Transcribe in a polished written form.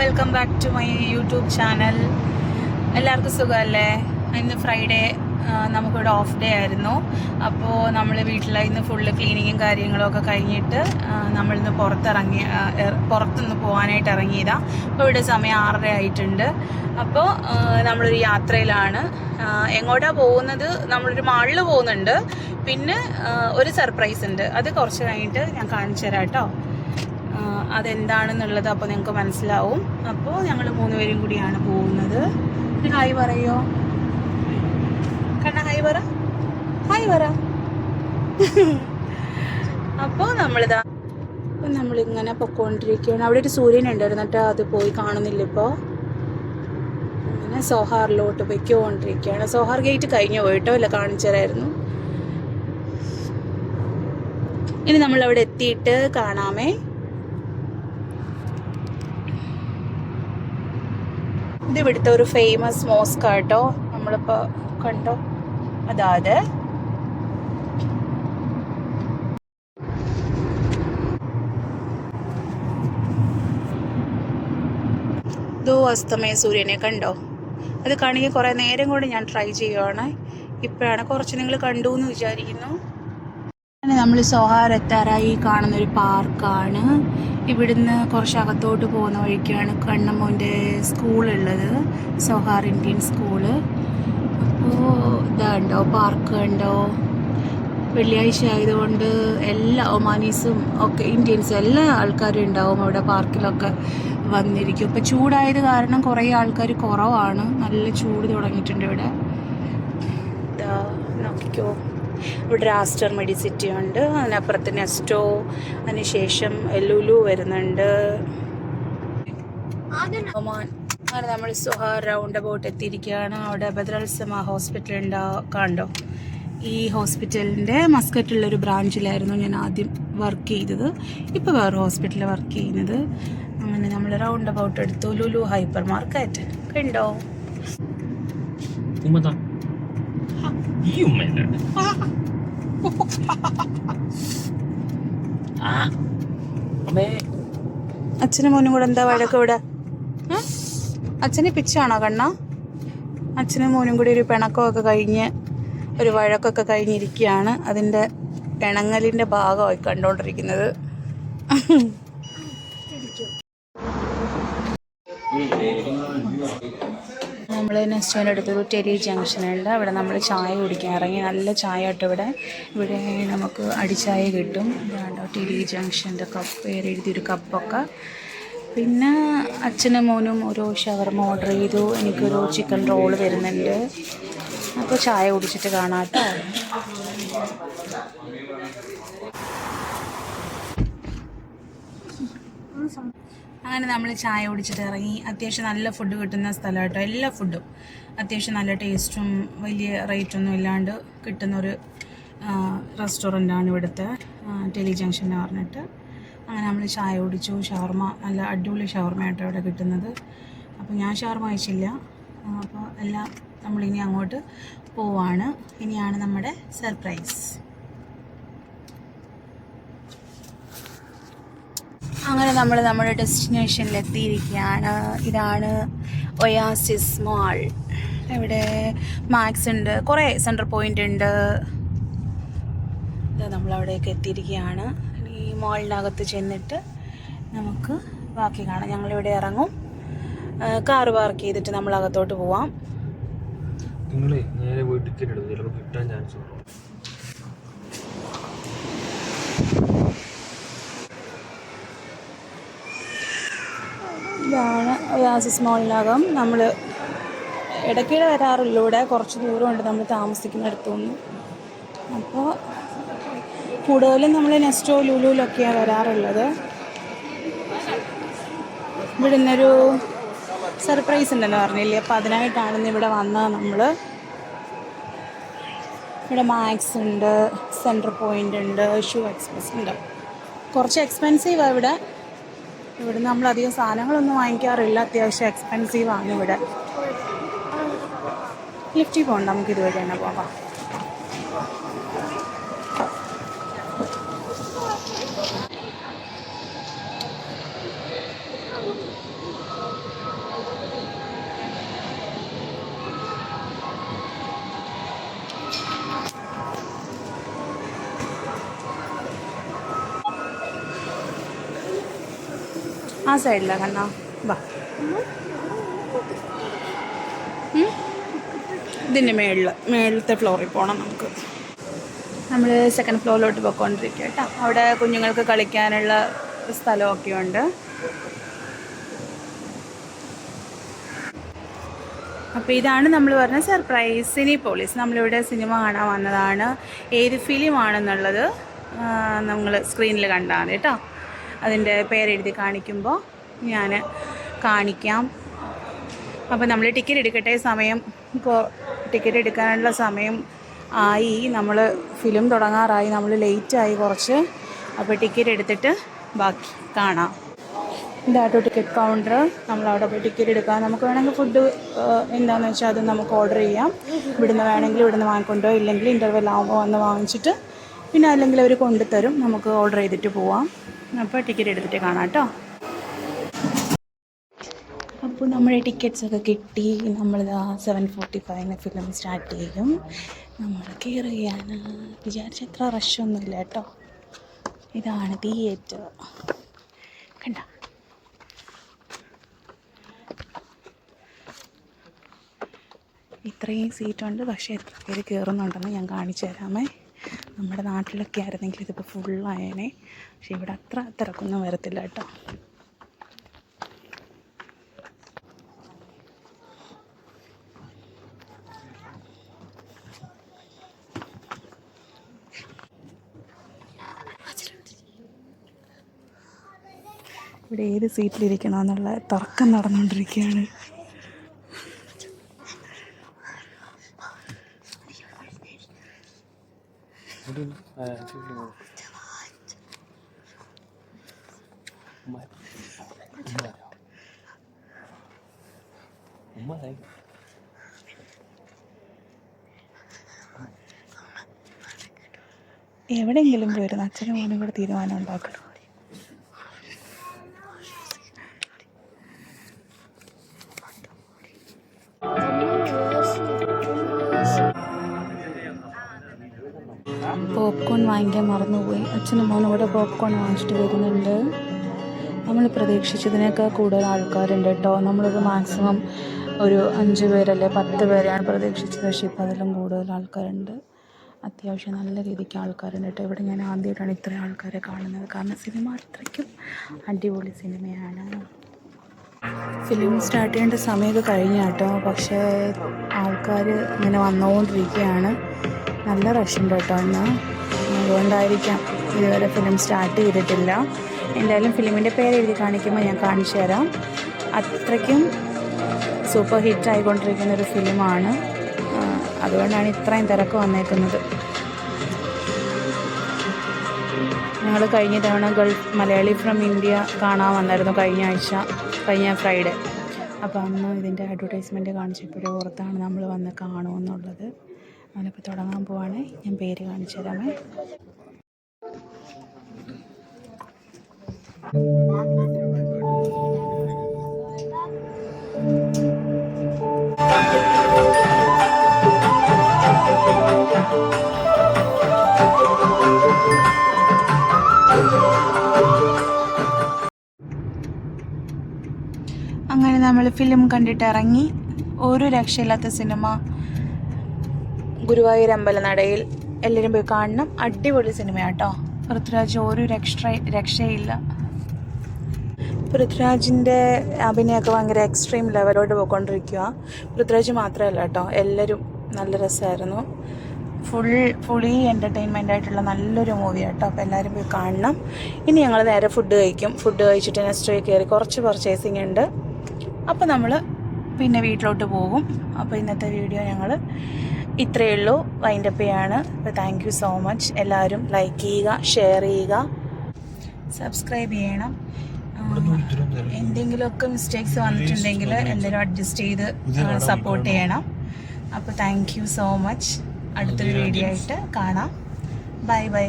Welcome back to my YouTube channel. എല്ലാവർക്കും സുഖമല്ലേ? ഇന്ന് ഫ്രൈഡേ, നമുക്കിവിടെ ഓഫ് ഡേ ആയിരുന്നു. അപ്പോൾ നമ്മൾ വീട്ടിൽ ഇന്ന് ഫുള്ള് ക്ലീനിങ്ങും കാര്യങ്ങളൊക്കെ കഴിഞ്ഞിട്ട് നമ്മളിന്ന് പുറത്തുനിന്ന് പോകാനായിട്ട് ഇറങ്ങിയതാണ്. അപ്പോൾ ഇവിടെ സമയം 6:30 ആയിട്ടുണ്ട്. അപ്പോൾ നമ്മളൊരു യാത്രയിലാണ്. എങ്ങോട്ടാണ് പോകുന്നത്? നമ്മളൊരു മാളിൽ പോകുന്നുണ്ട്. പിന്നെ ഒരു സർപ്രൈസ് ഉണ്ട്, അത് കുറച്ച് കഴിഞ്ഞിട്ട് ഞാൻ കാണിച്ചു തരാം കേട്ടോ. അതെന്താണെന്നുള്ളത് അപ്പോൾ നിങ്ങൾക്ക് മനസ്സിലാവും. അപ്പോൾ ഞങ്ങൾ 3 പേരും കൂടിയാണ് പോകുന്നത്. ഒരു ഹായ് പറയോ കണ്ണ? ഹായ് പറ. അപ്പോൾ നമ്മളിങ്ങനെ പൊക്കോണ്ടിരിക്കുകയാണ്. അവിടെ ഒരു സൂര്യൻ ഉണ്ടായിരുന്നു കേട്ടോ, അത് പോയി കാണുന്നില്ല ഇപ്പോൾ. അങ്ങനെ സോഹാറിലോട്ട് പൊയ്ക്കൊണ്ടിരിക്കുകയാണ്. സോഹാർ ഗേറ്റ് കഴിഞ്ഞു പോയിട്ടോ, ഇല്ല കാണിച്ചു തരായിരുന്നു. ഇനി നമ്മളവിടെ എത്തിയിട്ട് കാണാമേ. ഇത് ഇവിടുത്തെ ഒരു ഫേമസ് മോസ്ക് കേട്ടോ, നമ്മളിപ്പോൾ കണ്ടോ. അതായത് അസ്തമയ സൂര്യനെ കണ്ടോ? അത് കാണിക്കാൻ കുറേ നേരം കൊണ്ട് ഞാൻ ട്രൈ ചെയ്യുവാണ്. ഇപ്പോഴാണ് കുറച്ച് നിങ്ങൾ കണ്ടു എന്ന് വിചാരിക്കുന്നു. നമ്മൾ സോഹാർ എത്താറായി. കാണുന്നൊരു പാർക്കാണ്. ഇവിടുന്ന് കുറച്ച് അകത്തോട്ട് പോകുന്ന വഴിക്കാണ് കണ്ണമ്മോൻ്റെ സ്കൂളുള്ളത്, സോഹാർ ഇന്ത്യൻ സ്കൂള്. അപ്പോൾ ഇതാണ്ടോ പാർക്ക് കണ്ടോ. വെള്ളിയാഴ്ച ആയതുകൊണ്ട് എല്ലാ ഒമാനീസും ഒക്കെ ഇന്ത്യൻസും എല്ലാ ആൾക്കാരും ഉണ്ടാവും അവിടെ പാർക്കിലൊക്കെ വന്നിരിക്കും. ഇപ്പോൾ ചൂടായത് കാരണം കുറേ ആൾക്കാർ കുറവാണ്. നല്ല ചൂട് തുടങ്ങിയിട്ടുണ്ട് ഇവിടെ. ഇതാ നോക്കിക്കോ, ഇവിടെ ആസ്റ്റർ മെഡിസിറ്റി ഉണ്ട്, അതിനപ്പുറത്ത് നെസ്റ്റോ, അതിനുശേഷം ലുലു വരുന്നുണ്ട്. അങ്ങനെ നമ്മൾ സോഹാർ റൗണ്ട് അബൌട്ട് എത്തിയിരിക്കുകയാണ്. അവിടെ ബദ്രൽസമ ഹോസ്പിറ്റൽ കണ്ടോ. ഈ ഹോസ്പിറ്റലിൻ്റെ മസ്കറ്റുള്ളൊരു ബ്രാഞ്ചിലായിരുന്നു ഞാൻ ആദ്യം വർക്ക് ചെയ്തത്. ഇപ്പോൾ വേറെ ഹോസ്പിറ്റലിൽ വർക്ക് ചെയ്യുന്നത്. അങ്ങനെ നമ്മൾ റൗണ്ട് അബൌട്ട് എടുത്തു. ലുലു ഹൈപ്പർ മാർക്കറ്റ് കണ്ടോ. അച്ഛനും മോനും കൂടെ എന്താ വഴക്ക് ഇവിടെ? അച്ഛന് പിച്ചാണോ കണ്ണ? അച്ഛനും മോനും കൂടി ഒരു പിണക്കമൊക്കെ കഴിഞ്ഞ് ഒരു വഴക്കൊക്കെ കഴിഞ്ഞിരിക്കുകയാണ്. അതിൻ്റെ പിണങ്ങലിൻ്റെ ഭാഗമായി കണ്ടോണ്ടിരിക്കുന്നത്. നമ്മൾ നെസ്റ്റോൻ്റെ അടുത്തൊരു ടെലി ജംഗ്ഷനുണ്ട്. അവിടെ നമ്മൾ ചായ കുടിക്കാൻ ഇറങ്ങി. നല്ല ചായ കേട്ടോ ഇവിടെ നമുക്ക് അടിച്ചായ കിട്ടും. ഇതാണ്ടോ ടെലി ജംഗ്ഷൻ്റെ കപ്പ്, പേര് എഴുതിയൊരു കപ്പൊക്കെ. പിന്നെ അച്ഛനും മോനും ഒരു ഷവർമ ഓർഡർ ചെയ്തു. എനിക്കൊരു ചിക്കൻ റോള് വരുന്നുണ്ട്. അപ്പോൾ ചായ കുടിച്ചിട്ട് കാണാം കേട്ടോ. അങ്ങനെ നമ്മൾ ചായ കുടിച്ചിട്ട് ഇറങ്ങി. അത്യാവശ്യം നല്ല ഫുഡ് കിട്ടുന്ന സ്ഥലം കേട്ടോ. എല്ലാ ഫുഡും അത്യാവശ്യം നല്ല ടേസ്റ്റും വലിയ റേറ്റൊന്നും ഇല്ലാണ്ട് കിട്ടുന്നൊരു റെസ്റ്റോറൻ്റാണ് ഇവിടുത്തെ ടെലി ജംഗ്ഷൻ എന്ന് പറഞ്ഞിട്ട്. അങ്ങനെ നമ്മൾ ചായ കുടിച്ചു. ഷവർമ, നല്ല അടിപൊളി ഷവർമ കേട്ടോ ഇവിടെ കിട്ടുന്നത്. അപ്പോൾ ഞാൻ ഷവർമ കഴിച്ചില്ല. അപ്പോൾ എല്ലാം നമ്മളിനി അങ്ങോട്ട് പോവാണ്. ഇനിയാണ് നമ്മുടെ സർപ്രൈസ്. അങ്ങനെ നമ്മൾ നമ്മുടെ ഡെസ്റ്റിനേഷനിൽ എത്തിയിരിക്കുകയാണ്. ഇതാണ് ഒയാസിസ് മാൾ. ഇവിടെ മാക്സ് ഉണ്ട്, കുറേ സെൻട്രൽ പോയിൻ്റ് ഉണ്ട്. ഇത് നമ്മളവിടേക്ക് എത്തിയിരിക്കുകയാണ്. ഈ മാളിനകത്ത് ചെന്നിട്ട് നമുക്ക് ബാക്കി കാണാം. ഞങ്ങളിവിടെ ഇറങ്ങും, കാറ് പാർക്ക് ചെയ്തിട്ട് നമ്മൾ അകത്തോട്ട് പോവാം. നേരെ പോയി ടിക്കറ്റ് എടുത്തു, ചിലപ്പോൾ കിട്ടാൻ ചാൻസ് ഉള്ളൂ. ഇതാണ് ഒയാസിസ് മാളിനകം. നമ്മൾ ഇടയ്ക്കിടെ വരാറുള്ളൂ. ഇവിടെ കുറച്ച് ദൂരമുണ്ട് നമ്മൾ താമസിക്കുന്നിടത്തുനിന്ന്. അപ്പോൾ കൂടുതലും നമ്മൾ നെസ്റ്റോ ലുലുവിലൊക്കെയാണ് വരാറുള്ളത്. ഇവിടെ ഇന്നൊരു സർപ്രൈസ് ഉണ്ടെന്ന് പറഞ്ഞില്ലേ, അപ്പോൾ അതിനായിട്ടാണ് ഇന്ന് ഇവിടെ വന്നത് നമ്മൾ. ഇവിടെ മാക്സ് ഉണ്ട്, സെൻട്രൽ പോയിൻ്റ് ഉണ്ട്, ഷൂ എക്സ്പ്രസ് ഉണ്ട്. കുറച്ച് എക്സ്പെൻസീവാണ് ഇവിടെ. ഇവിടെ നമ്മളധികം സാധനങ്ങളൊന്നും വാങ്ങിക്കാറില്ല. അത്യാവശ്യം എക്സ്പെൻസീവാണ് ഇവിടെ. ലിഫ്റ്റിൽ പോകണ്ട, നമുക്ക് ഇതുവഴി തന്നെ പോകാം. ആ സൈഡിലാണ് കണ്ണാ, വാ. ഇതിൻ്റെ മേളിലത്തെ ഫ്ലോറിൽ പോകണം നമുക്ക്. നമ്മൾ സെക്കൻഡ് ഫ്ലോറിലോട്ട് പോയിക്കൊണ്ടിരിക്കുക കേട്ടോ. അവിടെ കുഞ്ഞുങ്ങൾക്ക് കളിക്കാനുള്ള സ്ഥലമൊക്കെ ഉണ്ട്. അപ്പോൾ ഇതാണ് നമ്മൾ പറഞ്ഞ സർപ്രൈസ് സിനിപോളിസ്. നമ്മളിവിടെ സിനിമ കാണാൻ വന്നതാണ്. ഏത് ഫിലിമാണെന്നുള്ളത് നമ്മൾ സ്ക്രീനിൽ കണ്ടാൽ മതി കേട്ടോ. അതിൻ്റെ പേരെഴുതി കാണിക്കുമ്പോൾ ഞാൻ കാണിക്കാം. അപ്പോൾ നമ്മൾ ടിക്കറ്റ് എടുക്കട്ടെ. സമയം ഇപ്പോൾ ടിക്കറ്റ് എടുക്കാനുള്ള സമയം ആയി. നമ്മൾ ഫിലിം തുടങ്ങാറായി. നമ്മൾ ലേറ്റായി കുറച്ച്. അപ്പോൾ ടിക്കറ്റ് എടുത്തിട്ട് ബാക്കി കാണാം. ഇതാട്ടോ ടിക്കറ്റ് കൗണ്ടർ. നമ്മളവിടെ പോയി ടിക്കറ്റ് എടുക്കാം. നമുക്ക് വേണമെങ്കിൽ ഫുഡ് എന്താണെന്ന് വെച്ചാൽ അത് നമുക്ക് ഓർഡർ ചെയ്യാം. ഇവിടുന്ന് വേണമെങ്കിൽ ഇവിടുന്ന് വാങ്ങിക്കൊണ്ടോ, ഇല്ലെങ്കിൽ ഇൻ്റർവെൽ ആകുമ്പോൾ വന്ന് വാങ്ങിച്ചിട്ട് പിന്നെ അല്ലെങ്കിൽ അവർ കൊണ്ടുതരും. നമുക്ക് ഓർഡർ ചെയ്തിട്ട് പോവാം. അപ്പോൾ ടിക്കറ്റ് എടുത്തിട്ട് കാണാം കേട്ടോ. അപ്പോൾ നമ്മുടെ ടിക്കറ്റ്സൊക്കെ കിട്ടി. നമ്മളിതാ 7:45 ഫിലിം സ്റ്റാർട്ട് ചെയ്യും. നമ്മൾ കയറുകയാണ്. വിചാരിച്ച അത്ര റഷൊന്നുമില്ല കേട്ടോ. ഇതാണ് തിയേറ്റർ. കണ്ട, ഇത്രയും സീറ്റുണ്ട്. പക്ഷേ എത്ര പേര് കയറുന്നുണ്ടെന്ന് ഞാൻ കാണിച്ചു തരാമേ. നമ്മുടെ നാട്ടിലൊക്കെ ആയിരുന്നെങ്കിൽ ഇതിപ്പോൾ ഫുള്ളായേനെ. പക്ഷെ ഇവിടെ അത്ര തിരക്കൊന്നും വരത്തില്ല കേട്ടോ. ഇവിടെ ഏത് സീറ്റിലിരിക്കണമെന്നുള്ള തർക്കം നടന്നുകൊണ്ടിരിക്കുകയാണ്. എവിടെയെങ്കിലും പോയിരുന്നു അച്ഛനും മോനും കൂടെ തീരുമാനം ഉണ്ടാക്കണം. പോപ്കോൺ വാങ്ങിക്കാൻ മറന്നുപോയി. അച്ഛനും മോനും കൂടെ പോപ്കോൺ വാങ്ങിച്ചിട്ട് വരുന്നുണ്ട്. നമ്മൾ പ്രതീക്ഷിച്ചതിനേക്കാൾ കൂടുതൽ ആൾക്കാരുണ്ട് കേട്ടോ. നമ്മളൊരു മാക്സിമം ഒരു 5 പേരല്ലേ 10 പേരെയാണ് പ്രതീക്ഷിച്ചത്. പക്ഷേ ഇപ്പോൾ അതിലും കൂടുതൽ ആൾക്കാരുണ്ട്. അത്യാവശ്യം നല്ല രീതിക്ക് ആൾക്കാരുണ്ട് കേട്ടോ. ഇവിടെ ഞാൻ ആദ്യമായിട്ടാണ് ഇത്രയും ആൾക്കാരെ കാണുന്നത്. കാരണം സിനിമ അത്രയ്ക്കും അടിപൊളി സിനിമയാണ്. ഫിലിം സ്റ്റാർട്ട് ചെയ്യേണ്ട സമയമൊക്കെ കഴിഞ്ഞ കേട്ടോ. പക്ഷേ ആൾക്കാർ ഇങ്ങനെ വന്നുകൊണ്ടിരിക്കുകയാണ്. നല്ല റഷുണ്ട് കേട്ടോ ഇന്ന്. അതുകൊണ്ടായിരിക്കാം ഇതുവരെ ഫിലിം സ്റ്റാർട്ട് ചെയ്തിട്ടില്ല. എന്തായാലും ഫിലിമിൻ്റെ പേര് എഴുതി കാണിക്കുമ്പോൾ ഞാൻ കാണിച്ചു തരാം. അത്രയ്ക്കും സൂപ്പർ ഹിറ്റ് ആയിക്കൊണ്ടിരിക്കുന്നൊരു ഫിലിമാണ്. അതുകൊണ്ടാണ് ഇത്രയും തിരക്ക് വന്നേക്കുന്നത്. ഞങ്ങൾ കഴിഞ്ഞ തവണ ഗൾഫ് മലയാളി ഫ്രം ഇന്ത്യ കാണാൻ വന്നായിരുന്നു കഴിഞ്ഞ ഫ്രൈഡേ. അപ്പോൾ അന്ന് ഇതിൻ്റെ അഡ്വർടൈസ്മെൻറ്റ് കാണിച്ചപ്പോഴേ ഓർത്താണ് നമ്മൾ വന്ന് കാണുമെന്നുള്ളത്. ഞാനിപ്പോൾ തുടങ്ങാൻ പോവാണ്. ഞാൻ പേര് കാണിച്ചു തരാമേ. അങ്ങനെ നമ്മൾ ഫിലിം കണ്ടിട്ട് ഇറങ്ങി. ഒരു രക്ഷയില്ലാത്ത സിനിമ. ഗുരുവായൂർ അമ്പലനടയിൽ എല്ലാവരും പോയി കാണണം. അടിപൊളി സിനിമയാട്ടോ. പൃഥ്വിരാജ് ഒരു രക്ഷയില്ല. പൃഥ്വിരാജിൻ്റെ അഭിനയമൊക്കെ ഭയങ്കര എക്സ്ട്രീം ലെവലോട്ട് പോയിക്കൊണ്ടിരിക്കുക. പൃഥ്വിരാജ് മാത്രമല്ല കേട്ടോ, എല്ലാവരും നല്ല രസമായിരുന്നു. ഫുള്ളി എൻ്റർടൈൻമെൻ്റ് ആയിട്ടുള്ള നല്ലൊരു മൂവിയാട്ടോ. അപ്പോൾ എല്ലാവരും പോയി കാണണം. ഇനി ഞങ്ങൾ നേരെ ഫുഡ് കഴിക്കും. ഫുഡ് കഴിച്ചിട്ട് നെക്സ്റ്റ് കയറി കുറച്ച് പർച്ചേസിങ് ഉണ്ട്. അപ്പോൾ നമ്മൾ പിന്നെ വീട്ടിലോട്ട് പോകും. അപ്പോൾ ഇന്നത്തെ വീഡിയോ ഞങ്ങൾ ഇത്രയേ ഉള്ളൂ, വൈൻഡപ്പ് ചെയ്യാണ്. അപ്പോൾ താങ്ക് യു സോ മച്ച്. എല്ലാവരും ലൈക്ക് ചെയ്യുക, ഷെയർ ചെയ്യുക, സബ്സ്ക്രൈബ് ചെയ്യണം. എന്തെങ്കിലുമൊക്കെ മിസ്റ്റേക്സ് വന്നിട്ടുണ്ടെങ്കിൽ എന്തെങ്കിലും അഡ്ജസ്റ്റ് ചെയ്ത് സപ്പോർട്ട് ചെയ്യണം. അപ്പോൾ താങ്ക് യു സോ മച്ച്. അടുത്തൊരു വീഡിയോ ആയിട്ട് കാണാം. Bye bye.